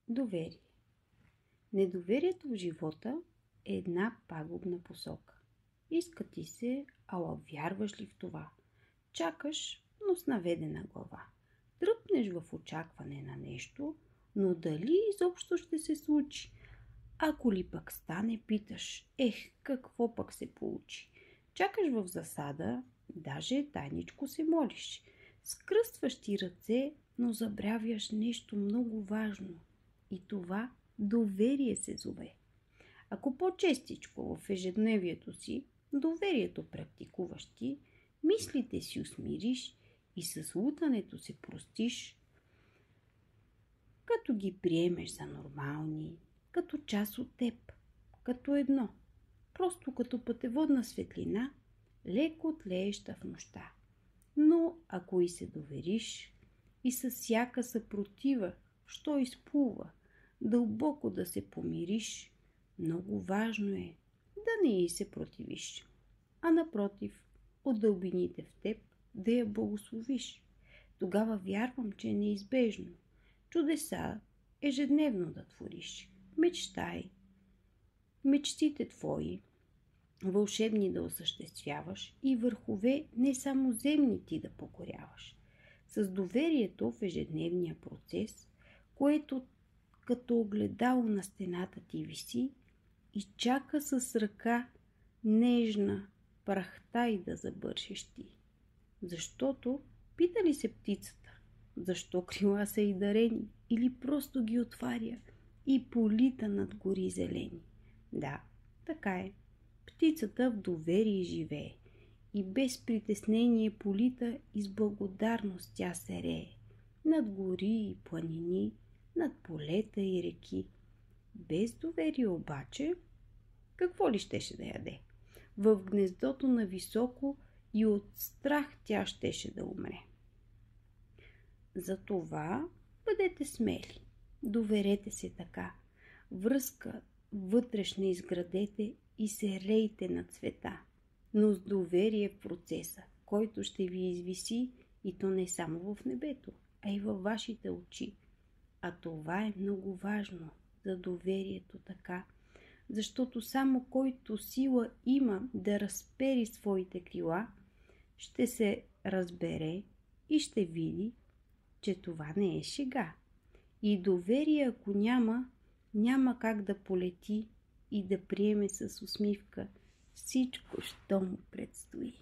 Доверие. Недоверието в живота е една пагубна посока. Иска ти се, ала вярваш ли в това? Чакаш, но с наведена глава. Тръпнеш в очакване на нещо, но дали изобщо ще се случи? Ако ли пък стане, питаш, какво пък се получи? Чакаш в засада, даже тайничко се молиш. Скръстваш ти ръце, но забравяш нещо много важно. И това доверие се зове. Ако по-честичко в ежедневието си доверието практикуваш ти, мислите си усмириш и с лутането се простиш, като ги приемеш за нормални, като част от теб, като едно, просто като пътеводна светлина, леко тлееща в нощта. Но ако и се довериш, и с всяка съпротива, що изплува, дълбоко да се помириш, много важно е да не й се противиш, а напротив, от дълбините в теб да я благословиш. Тогава вярвам, че е неизбежно чудеса ежедневно да твориш. Мечтай, мечтите твои, вълшебни да осъществяваш и върхове не само земни ти да покоряваш. С доверието в ежедневния процес, което като огледало на стената ти виси и чака с ръка нежна прахта и да забършиш ти. Защото, пита ли се птицата, защо крила са й дарени, или просто ги отваря и полита над гори зелени? Да, така е. Птицата в доверие живее и без притеснение полита и с благодарност тя серее над гори и планини, над полета и реки. Без доверие обаче, какво ли щеше да яде? В гнездото на високо и от страх тя щеше да умре. Затова бъдете смели, доверете се така, връзка вътрешна изградете и се рейте на цвета, но с доверие в процеса, който ще ви извиси и то не само в небето, а и във вашите очи. А това е много важно за доверието така, защото само който сила има да разпери своите крила, ще се разбере и ще види, че това не е шега. И доверие, ако няма как да полети и да приеме с усмивка всичко, що му предстои.